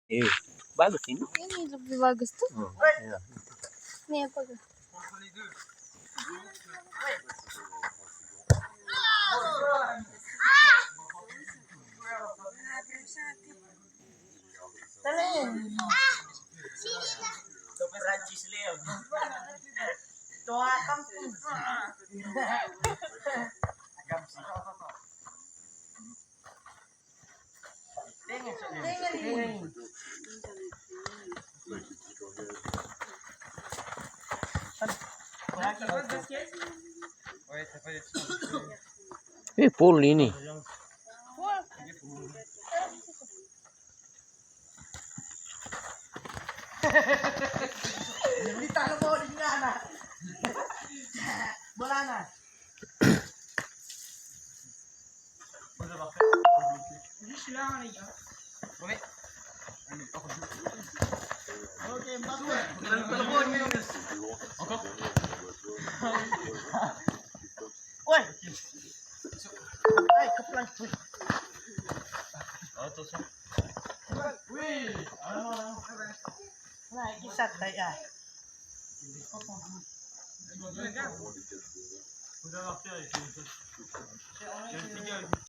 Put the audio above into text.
Eh, bagus ini. Ini lebih bagus tuh. Oh, ya. Ini apa tuh? Full ini. Ditalo mo din nga na. Bola na. Oi. Ay, kaplan. Wih. Nah, kisat tayo.